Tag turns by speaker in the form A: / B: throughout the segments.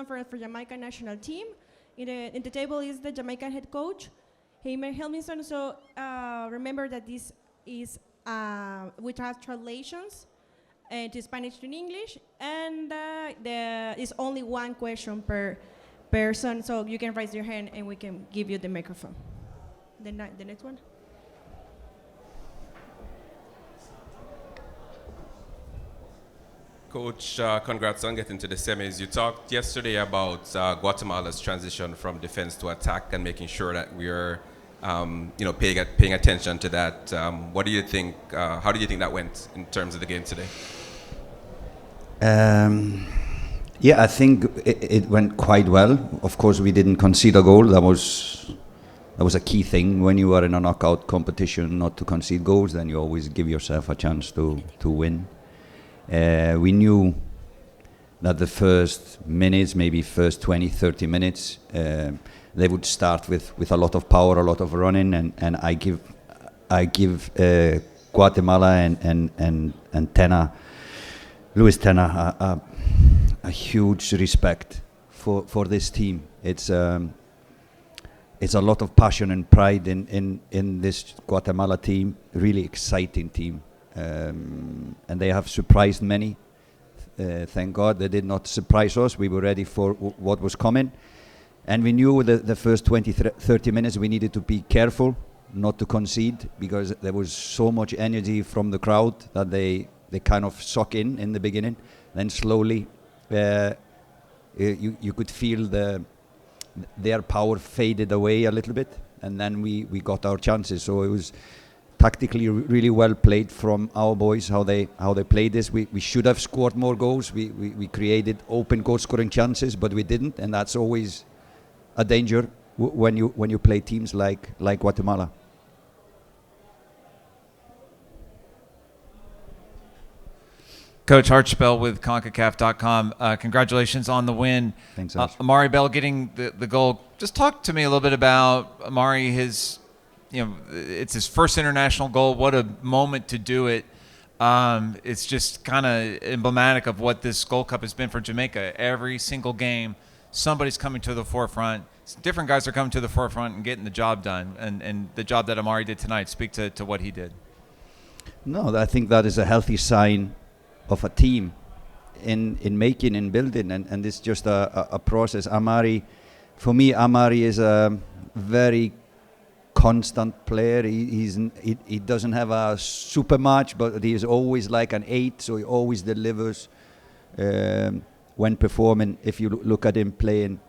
A: one for Jamaica national team. In the table is the Jamaican head coach, Heimer Helminson. So remember that this is, we have translations to Spanish to English, and there is only one question per person, so you can raise your hand and we can give you the microphone. The next one.
B: Coach, congrats on getting to the semis. You talked yesterday about Guatemala's transition from defense to attack and making sure that we are, paying attention to that. What do you think? How do you think that went in terms of the game today?
C: Yeah, I think it went quite well. Of course, we didn't concede a goal. That was a key thing when you are in a knockout competition, not to concede goals. Then you always give yourself a chance to win. We knew that the first minutes, maybe first 20, 30 minutes, they would start with a lot of power, a lot of running, and I give Guatemala and Tena, Luis Tena, a huge respect for this team. It's a lot of passion and pride in this Guatemala team. Really exciting team. And they have surprised many. Thank God they did not surprise us. We were ready for what was coming. And we knew the first 20, 30 minutes we needed to be careful not to concede, because there was so much energy from the crowd that they kind of suck in the beginning. Then slowly you could feel their power faded away a little bit. And then we got our chances. So it was tactically really well played from our boys, how they played this. We should have scored more goals. We created open goal scoring chances, but we didn't, and that's always a danger when you play teams like Guatemala.
D: Coach Hartspell with CONCACAF.com. Congratulations on the win.
C: Thanks, Ash.
D: Amari Bell getting the goal. Just talk to me a little bit about Amari. It's his first international goal. What a moment to do it. It's just kind of emblematic of what this Gold Cup has been for Jamaica. Every single game, somebody's coming to the forefront. Different guys are coming to the forefront and getting the job done. And the job that Amari did tonight, speak to what he did.
C: No, I think that is a healthy sign of a team in making and building. And it's just a process. For me, Amari is a very constant player. He doesn't have a super match, but he is always like an 8, so he always delivers when performing. If you look at him playing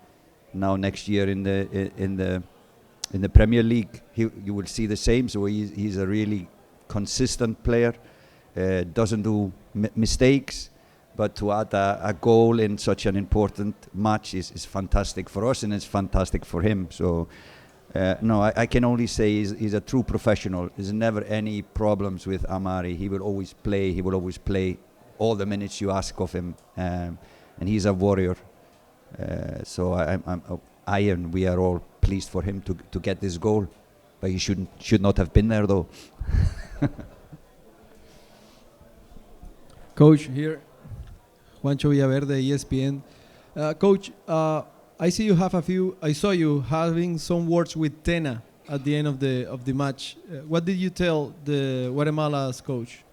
C: now next year in the Premier League, you will see the same. So he's a really consistent player. Doesn't do mistakes, but to add a goal in such an important match is fantastic for us, and it's fantastic for him. So. No, I can only say he's a true professional. There's never any problems with Amari. He will always play. He will always play all the minutes you ask of him, and he's a warrior. So we are all pleased for him to get this goal, but he should not have been there though.
E: Coach, here, Juancho Villaverde, ESPN. Coach, I saw you having some words with Tena at the end of the match. What did you tell the Guatemala's coach?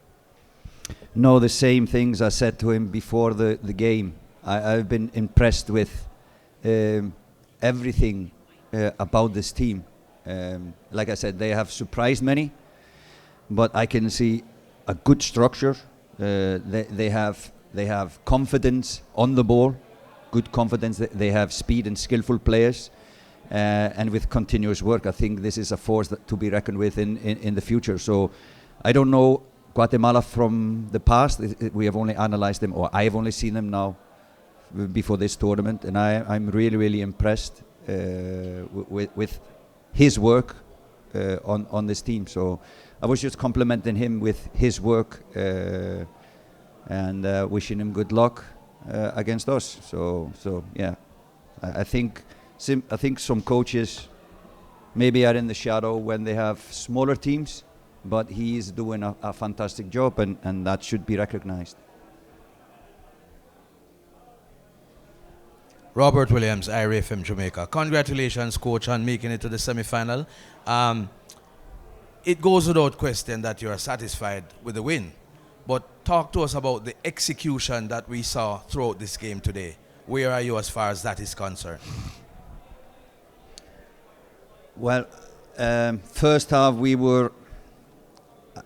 C: No, the same things I said to him before the game. I've been impressed with everything about this team. Like I said, they have surprised many, but I can see a good structure. They have confidence on the ball. Good confidence. They have speed and skillful players, and with continuous work, I think this is a force to be reckoned with in the future. So I don't know Guatemala from the past. We have only analyzed them, or I have only seen them now before this tournament, and I'm really, really impressed with his work on this team. So I was just complimenting him with his work and wishing him good luck against us. So yeah, I think some coaches maybe are in the shadow when they have smaller teams, but he is doing a fantastic job, and that should be recognized.
F: Robert Williams, IRA from Jamaica. Congratulations, coach, on making it to the semi-final. It goes without question that you are satisfied with the win. But talk to us about the execution that we saw throughout this game today. Where are you as far as that is concerned?
C: Well, first half we were,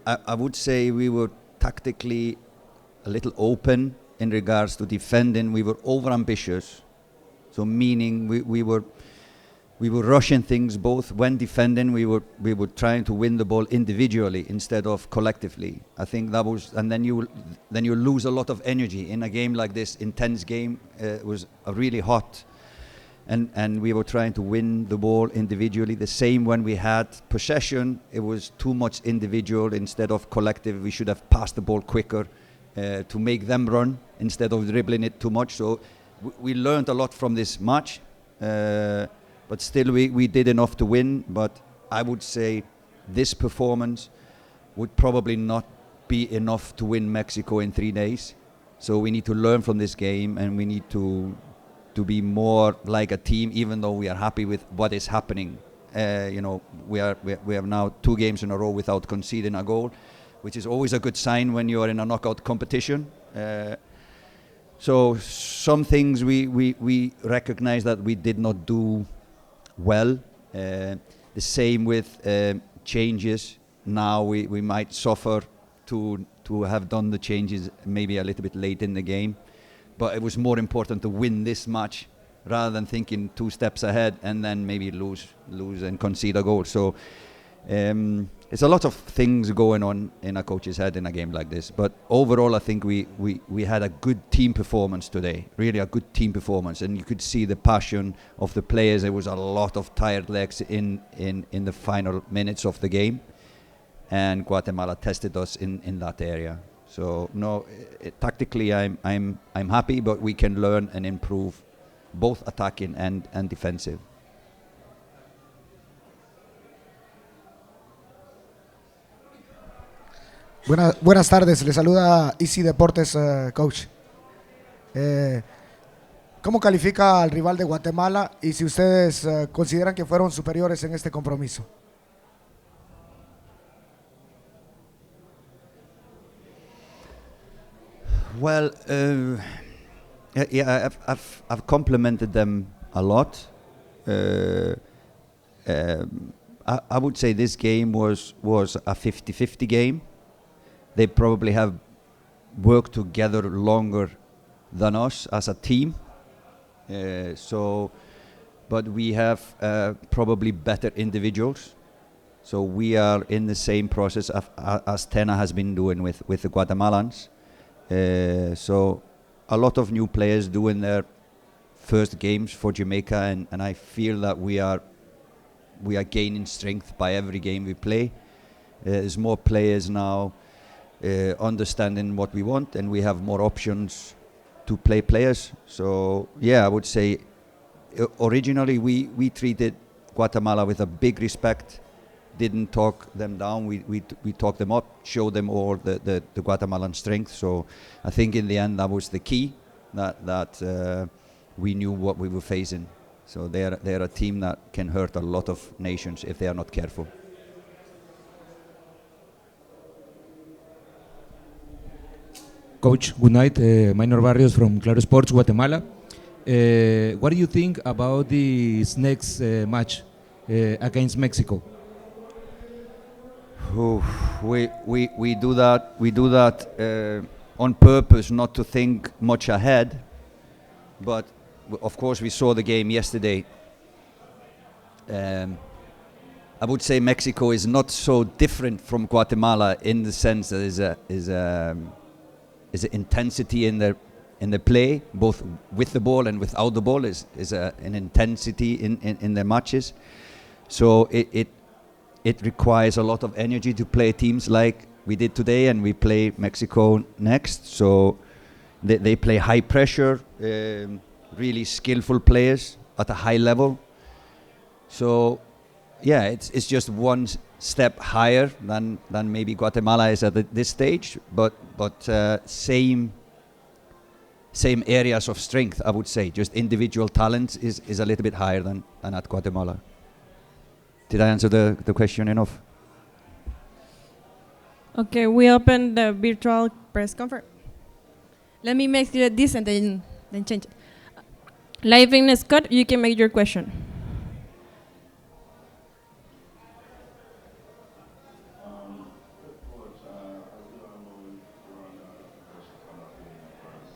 C: I would say we were tactically a little open in regards to defending. We were over-ambitious, so meaning we were rushing things both when defending. We were trying to win the ball individually instead of collectively. I think that was, and then you lose a lot of energy in a game like this, intense game. It was really hot. And we were trying to win the ball individually. The same when we had possession, it was too much individual instead of collective. We should have passed the ball quicker to make them run instead of dribbling it too much. So we learned a lot from this match, but still we did enough to win. But I would say this performance would probably not be enough to win Mexico in 3 days. So we need to learn from this game, and we need to be more like a team, even though we are happy with what is happening. We have now 2 games in a row without conceding a goal, which is always a good sign when you are in a knockout competition. So some things we recognize that we did not do well. The same with changes. Now we might suffer to have done the changes maybe a little bit late in the game. But it was more important to win this match rather than thinking 2 steps ahead and then maybe lose and concede a goal. So it's a lot of things going on in a coach's head in a game like this. But overall, I think we had a good team performance today, really a good team performance. And you could see the passion of the players. There was a lot of tired legs in the final minutes of the game. And Guatemala tested us in that area. So no, tactically I'm happy, but we can learn and improve both attacking and defensive.
G: Buenas tardes, le saluda Easy Deportes, coach. ¿Cómo califica al rival de Guatemala y si ustedes consideran que fueron superiores en este compromiso?
C: Well, I've complimented them a lot. I would say this game was a 50-50 game. They probably have worked together longer than us as a team. But we have probably better individuals. So we are in the same process as Tena has been doing with the Guatemalans. So a lot of new players doing their first games for Jamaica, and I feel that we are gaining strength by every game we play. There's more players now understanding what we want, and we have more options to play players. So yeah, I would say originally we treated Guatemala with a big respect. Didn't talk them down. We talked them up, showed them all the Guatemalan strength. So I think in the end that was the key, that we knew what we were facing. So they're a team that can hurt a lot of nations if they are not careful.
H: Coach, good night. Minor Barrios from Claro Sports, Guatemala. What do you think about this next match against Mexico?
C: We do that on purpose, not to think much ahead. But of course, we saw the game yesterday. I would say Mexico is not so different from Guatemala in the sense that is an intensity in the play, both with the ball and without the ball. Is an intensity in their matches. So it requires a lot of energy to play teams like we did today, and we play Mexico next. So they play high pressure, really skillful players at a high level. So yeah, it's just one step higher than maybe Guatemala is at this stage, but same same areas of strength, I would say. Just individual talent is a little bit higher than at Guatemala. Did I answer the question enough?
A: Okay, we open the virtual press conference. Let me make this and then change it. Live in Scott, you can make your question.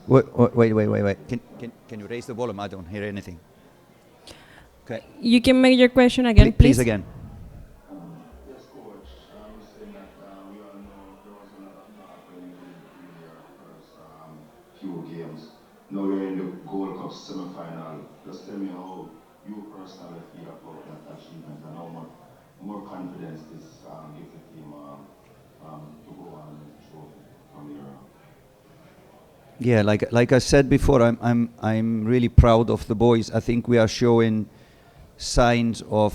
C: Wait. Can you raise the volume? I don't hear anything. Okay.
A: You can make your question again,
C: Please again.
I: Yes, coach. I'm saying that we all know there was a lot of happening in your first few games. Now we're in the Gold Cup semi-final. Just tell me how you personally feel about that achievement and how much more confidence this gives the team to go on and trophy from here on.
C: Yeah, like I said before, I'm really proud of the boys. I think we are showing signs of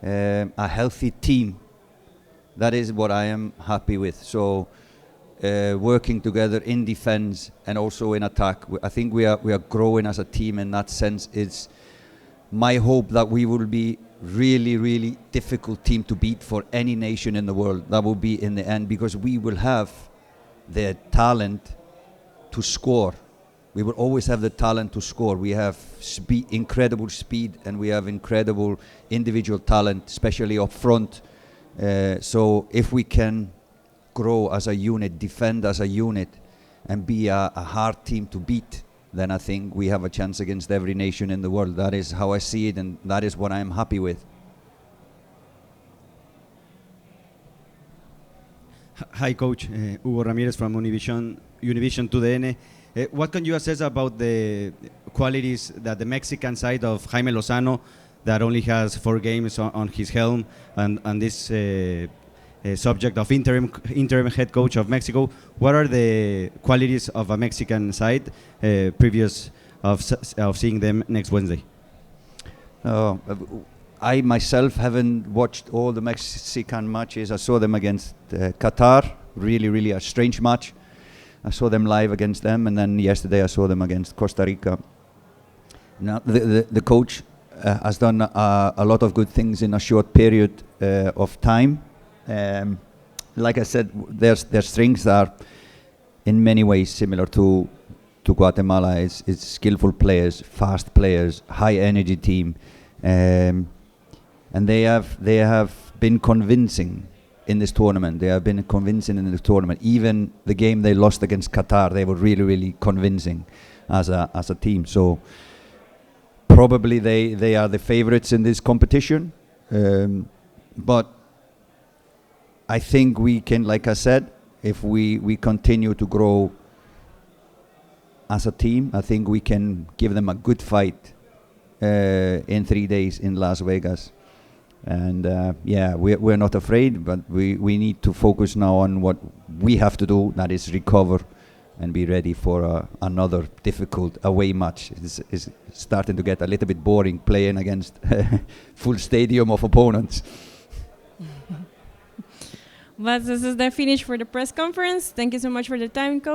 C: a healthy team. That is what I am happy with. So working together in defense and also in attack, I think we are growing as a team in that sense. It's my hope that we will be really difficult team to beat for any nation in the world. That will be in the end, because we will have the talent to score. We will always have the talent to score. We have speed, incredible speed, and we have incredible individual talent, especially up front. So if we can grow as a unit, defend as a unit, and be a hard team to beat, then I think we have a chance against every nation in the world. That is how I see it, and that is what I'm happy with.
J: Hi, Coach. Hugo Ramirez from Univision TUDN. What can you assess about the qualities that the Mexican side of Jaime Lozano, that only has 4 games on his helm, and this subject of interim head coach of Mexico? What are the qualities of a Mexican side previous of seeing them next Wednesday?
C: I myself haven't watched all the Mexican matches. I saw them against Qatar, really a strange match. I saw them live against them, and then yesterday I saw them against Costa Rica. Now the coach has done a lot of good things in a short period of time. Like I said, their strengths are in many ways similar to Guatemala. It's skillful players, fast players, high energy team. And they have been convincing in this tournament. They have been convincing in this tournament. Even the game they lost against Qatar, they were really convincing as a team. So probably they are the favorites in this competition. But I think we can, like I said, if we continue to grow as a team, I think we can give them a good fight in 3 days in Las Vegas. And we're not afraid, but we need to focus now on what we have to do, that is recover and be ready for another difficult away match. It's starting to get a little bit boring playing against full stadium of opponents.
A: But this is the finish for the press conference. Thank you so much for the time, Coach.